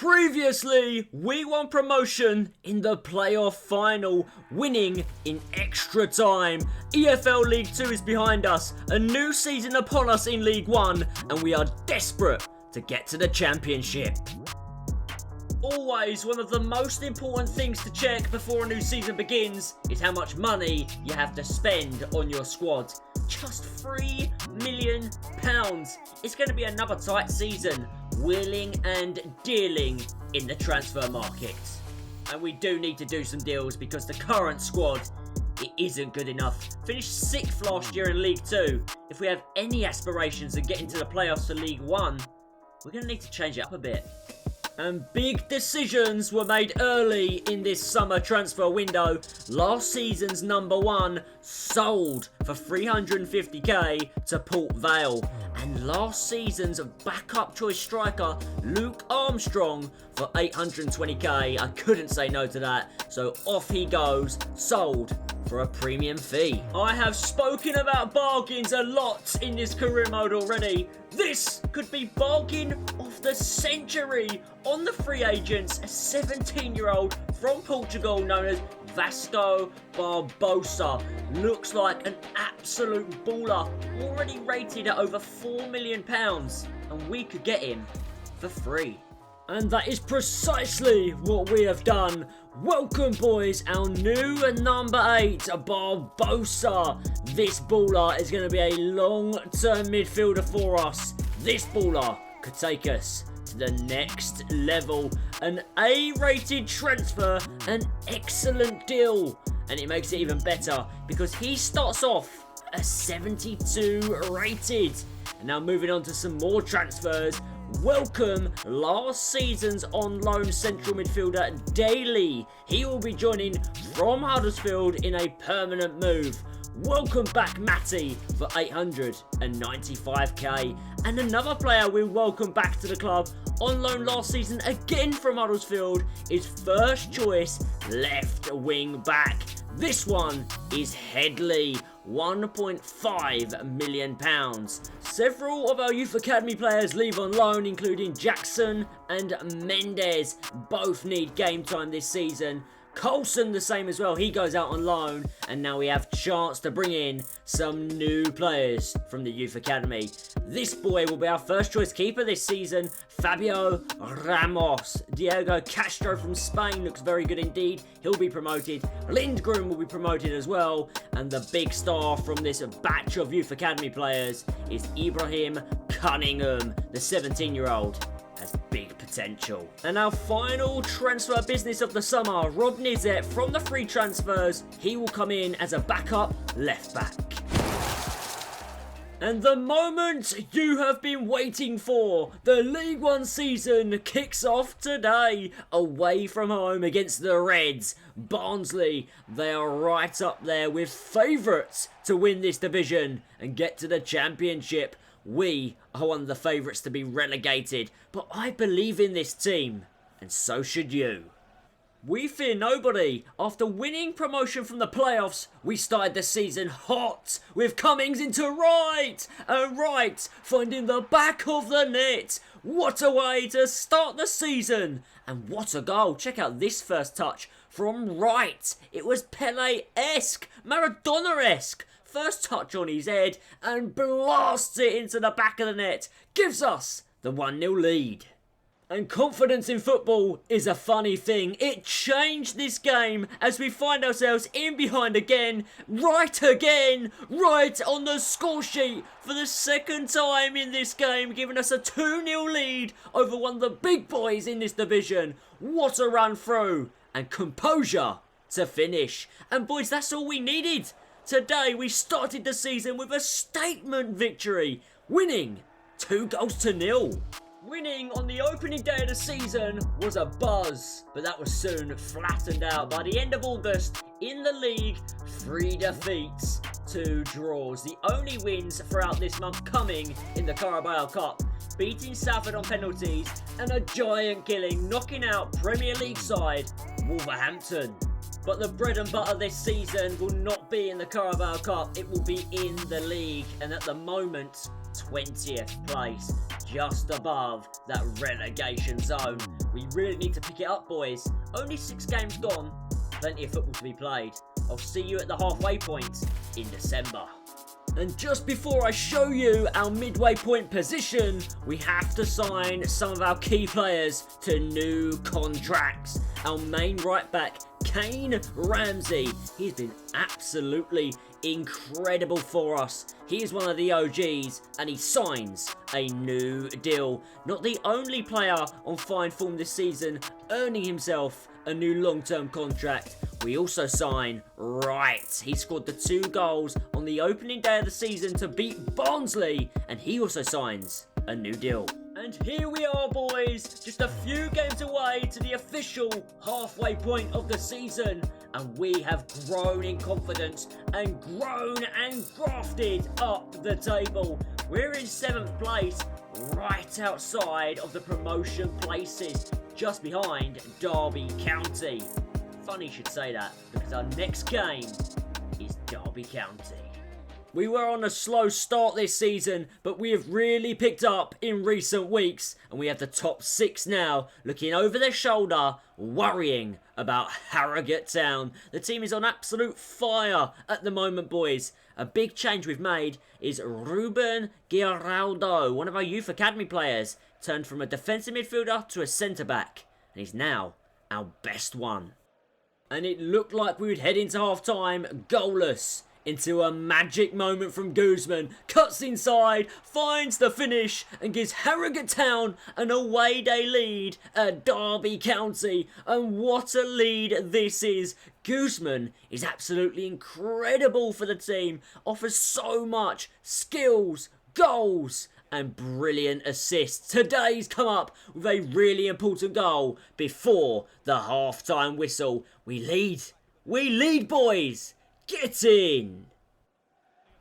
Previously, we won promotion in the playoff final, winning in extra time. EFL League 2 is behind us, a new season upon us in League 1, and we are desperate to get to the championship. Always, one of the most important things to check before a new season begins is how much money you have to spend on your squad. Just £3 million. It's going to be another tight season, wheeling and dealing in the transfer market. And we do need to do some deals because the current squad, it isn't good enough. Finished 6th last year in League 2. If we have any aspirations of getting to the playoffs for League 1, we're going to need to change it up a bit. And big decisions were made early in this summer transfer window. Last season's number 1 sold for 350k to Port Vale. And last season's backup choice striker, Luke Armstrong, for 820k. I couldn't say no to that. So off he goes, sold for a premium fee. I have spoken about bargains a lot in this career mode already. This could be bargain of the century on the free agents, a 17-year-old from Portugal known as Vasco Barbosa. Looks like an absolute baller, already rated at over £4 million, and we could get him for free. And that is precisely what we have done. Welcome, boys, our new number 8, Barbosa. This baller is going to be a long-term midfielder for us. This baller could take us to the next level. An A-rated transfer, an excellent deal. And it makes it even better because he starts off a 72 rated. And now moving on to some more transfers. Welcome last season's on loan central midfielder Daly. He will be joining from Huddersfield in a permanent move. Welcome back Matty for 895k. And another player we welcome back to the club on loan last season again from Huddersfield is first choice left wing back. This one is Headley. £1.5 million. Several of our youth academy players leave on loan, including Jackson and Mendes. Both need game time this season. Coulson the same as well, he goes out on loan, and now we have chance to bring in some new players from the youth academy. This boy will be our first choice keeper this season, Fabio Ramos. Diego Castro from Spain looks very good indeed, he'll be promoted. Lindgren will be promoted as well, and the big star from this batch of youth academy players is Ibrahim Cunningham, the 17-year-old. Has big potential. And our final transfer business of the summer, Rob Nizet from the free transfers. He will come in as a backup left back. And the moment you have been waiting for, the League 1 season kicks off today, away from home against the Reds. Barnsley, they are right up there with favourites to win this division and get to the championship. We are one of the favourites to be relegated, but I believe in this team, and so should you. We fear nobody. After winning promotion from the playoffs, we started the season hot, with Cummings into right, and right finding the back of the net. What a way to start the season, and what a goal. Check out this first touch from right. It was Pele-esque, Maradona-esque. First touch on his head and blasts it into the back of the net. Gives us the 1-0 lead. And confidence in football is a funny thing. It changed this game as we find ourselves in behind again, right on the score sheet for the second time in this game, giving us a 2-0 lead over one of the big boys in this division. What a run through and composure to finish. And boys, that's all we needed. Today we started the season with a statement victory, winning 2-0. Winning on the opening day of the season was a buzz, but that was soon flattened out. By the end of August, in the league, 3 defeats, 2 draws. The only wins throughout this month coming in the Carabao Cup, beating Salford on penalties and a giant killing, knocking out Premier League side Wolverhampton. But the bread and butter this season will not be in the Carabao Cup, it will be in the league. And at the moment, 20th place, just above that relegation zone. We really need to pick it up, boys. Only 6 games gone, plenty of football to be played. I'll see you at the halfway point in December. And just before I show you our midway point position, we have to sign some of our key players to new contracts. Our main right back, Kane Ramsey, he's been absolutely incredible for us. He is one of the OGs and he signs a new deal. Not the only player on fine form this season earning himself a new long-term contract. We also sign Wright. He scored the 2 goals on the opening day of the season to beat Barnsley, and he also signs a new deal. And here we are, boys, just a few games away to the official halfway point of the season, and we have grown in confidence and grown and grafted up the table. We're in 7th place, right outside of the promotion places, just behind Derby County. Funny you should say that, because our next game is Derby County. We were on a slow start this season, but we have really picked up in recent weeks, and we have the top 6 now, looking over their shoulder, worrying about Harrogate Town. The team is on absolute fire at the moment, boys. A big change we've made is Ruben Giraldo, one of our youth academy players, turned from a defensive midfielder to a centre-back, and he's now our best one. And it looked like we would head into half-time goalless, into a magic moment from Guzman, cuts inside, finds the finish, and gives Harrogate Town an away day lead at Derby County. And what a lead this is. Guzman is absolutely incredible for the team, offers so much, skills, goals, and brilliant assists. Today's come up with a really important goal before the half-time whistle. We lead, boys! Get in!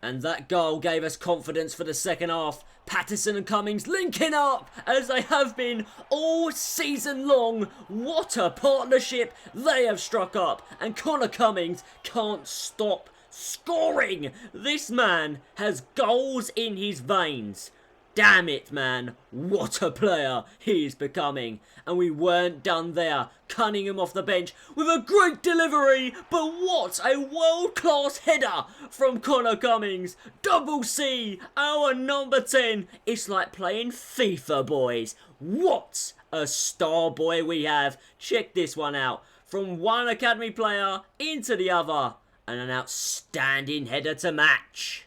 And that goal gave us confidence for the second half. Patterson and Cummings linking up as they have been all season long. What a partnership they have struck up. And Connor Cummings can't stop scoring. This man has goals in his veins. Damn it, man. What a player he is becoming. And we weren't done there. Cunningham off the bench with a great delivery. But what a world-class header from Connor Cummings. Double C, our number 10. It's like playing FIFA, boys. What a star boy we have. Check this one out. From one academy player into the other. And an outstanding header to match.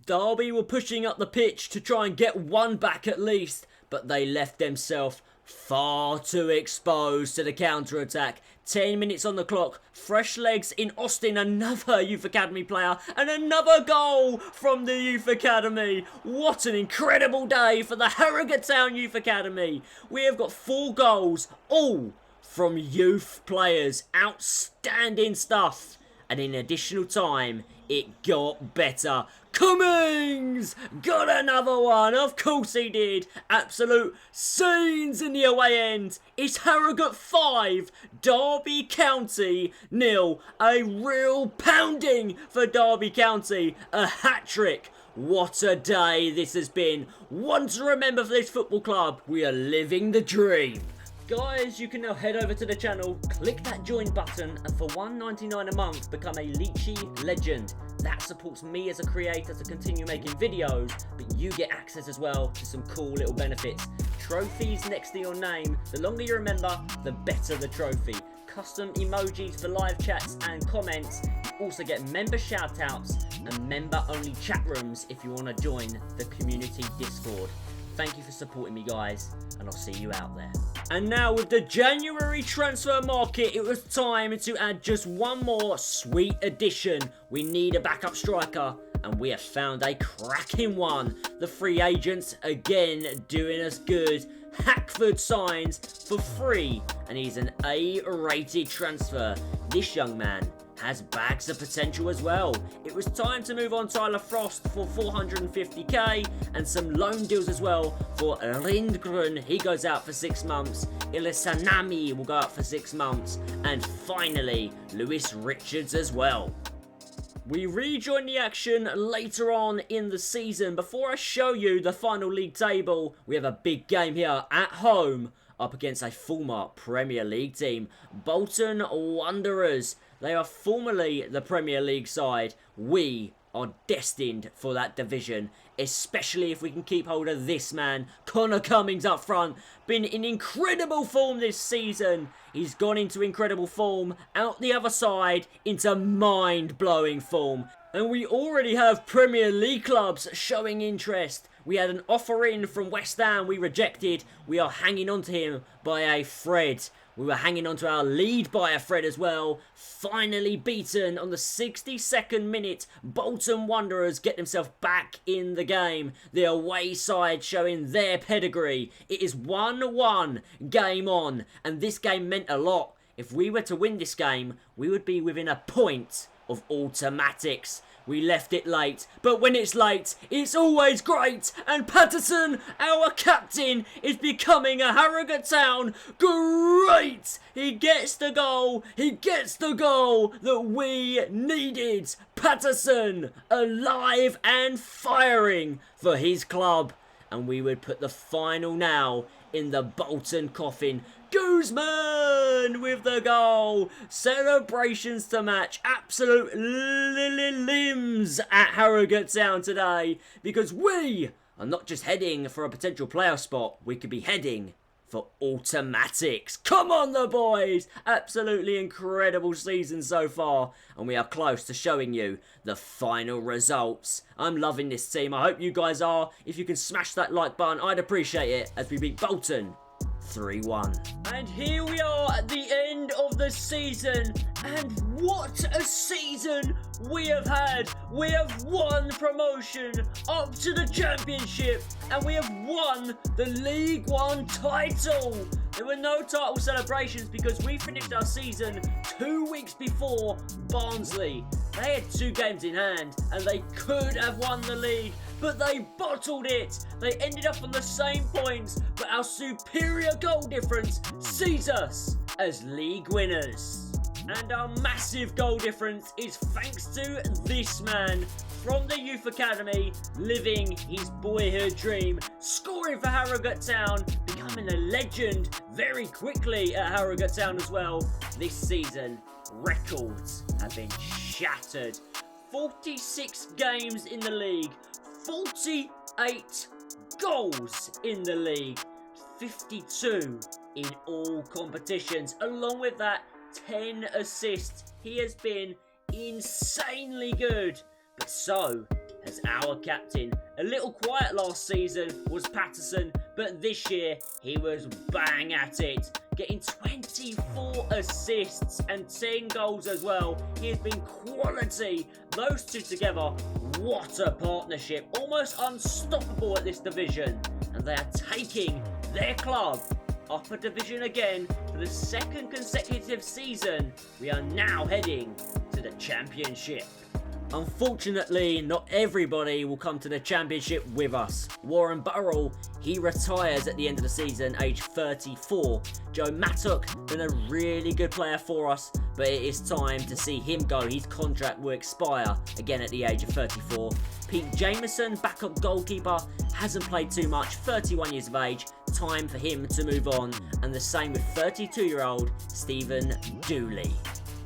Derby were pushing up the pitch to try and get one back at least, but they left themselves far too exposed to the counter-attack. 10 minutes on the clock, fresh legs in Austin, another Youth Academy player, and another goal from the Youth Academy. What an incredible day for the Harrogate Town Youth Academy. We have got 4 goals, all from youth players. Outstanding stuff. And in additional time, it got better. Cummings got another one. Of course he did. Absolute scenes in the away end. It's Harrogate 5, Derby County 0. A real pounding for Derby County. A hat-trick. What a day this has been. One to remember for this football club. We are living the dream. Guys, you can now head over to the channel, click that join button, and for $1.99 a month, become a Lychee legend. That supports me as a creator to continue making videos, but you get access as well to some cool little benefits. Trophies next to your name. The longer you remember, the better the trophy. Custom emojis for live chats and comments. You also get member shoutouts and member-only chat rooms if you want to join the community Discord. Thank you for supporting me, guys, and I'll see you out there. And now with the January transfer market, it was time to add just one more sweet addition. We need a backup striker, and we have found a cracking one. The free agents, again, doing us good. Hackford signs for free, and he's an A-rated transfer. This young man has bags of potential as well. It was time to move on Tyler Frost for 450k and some loan deals as well for Lindgren. He goes out for 6 months. Ilisanami will go out for 6 months. And finally, Lewis Richards as well. We rejoin the action later on in the season. Before I show you the final league table, we have a big game here at home up against a former Premier League team, Bolton Wanderers. They are formerly the Premier League side. We are destined for that division, especially if we can keep hold of this man, Connor Cummings up front. Been in incredible form this season. He's gone into incredible form, out the other side into mind-blowing form. And we already have Premier League clubs showing interest. We had an offer in from West Ham, we rejected. We are hanging on to him by a thread. We were hanging on to our lead by a thread as well. Finally beaten on the 62nd minute. Bolton Wanderers get themselves back in the game. The away side showing their pedigree. It is 1-1, game on. And this game meant a lot. If we were to win this game, we would be within a point of automatics. We left it late, but when it's late, it's always great. And Patterson, our captain, is becoming a Harrogate Town great. He gets the goal. He gets the goal that we needed. Patterson, alive and firing for his club. And we would put the final now in the Bolton coffin. Guzman with the goal. Celebrations to match. Absolute limbs at Harrogate Town today. Because we are not just heading for a potential playoff spot. We could be heading for automatics. Come on the boys. Absolutely incredible season so far. And we are close to showing you the final results. I'm loving this team. I hope you guys are. If you can smash that like button, I'd appreciate it as we beat Bolton 3-1. And here we are at the end of the season. And what a season we have had. We have won promotion up to the championship. And we have won the League One title. There were no title celebrations because we finished our season 2 weeks before Barnsley. They had 2 games in hand and they could have won the league, but they bottled it. They ended up on the same points, but our superior goal difference sees us as league winners. And our massive goal difference is thanks to this man from the youth academy, living his boyhood dream, scoring for Harrogate Town, becoming a legend very quickly at Harrogate Town as well. This season, records have been shattered. 46 games in the league, 48 goals in the league, 52 in all competitions. Along with that, 10 assists. He has been insanely good. But so has our captain. A little quiet last season was Patterson, but this year he was bang at it, getting 24 assists and 10 goals as well. He has been quality. Those two together, what a partnership. Almost unstoppable at this division. And they are taking their club up a division again for the 2nd consecutive season. We are now heading to the championship. Unfortunately, not everybody will come to the championship with us. Warren Burrell, he retires at the end of the season, age 34. Joe Mattock, been a really good player for us, but it is time to see him go. His contract will expire again at the age of 34. Pete Jameson, backup goalkeeper, hasn't played too much, 31 years of age. Time for him to move on. And the same with 32-year-old Stephen Dooley.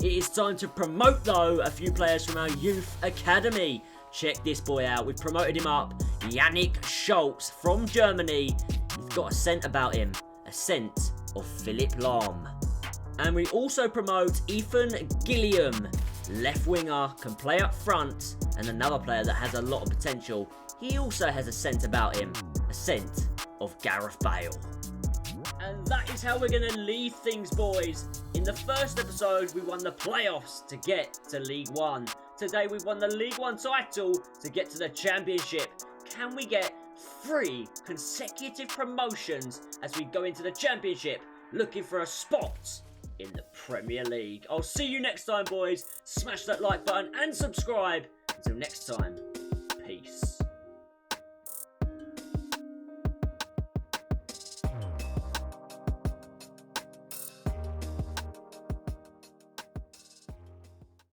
It is time to promote, though, a few players from our youth academy. Check this boy out. We've promoted him up. Yannick Schultz from Germany. He's got a scent about him. A scent of Philip Lahm. And we also promote Ethan Gilliam. Left winger, can play up front. And another player that has a lot of potential. He also has a scent about him. A scent of Gareth Bale. And that is how we're going to leave things, boys. In the first episode, we won the playoffs to get to League One. Today, we've won the League One title to get to the championship. Can we get 3 consecutive promotions as we go into the championship, looking for a spot in the Premier League? I'll see you next time, boys. Smash that like button and subscribe. Until next time.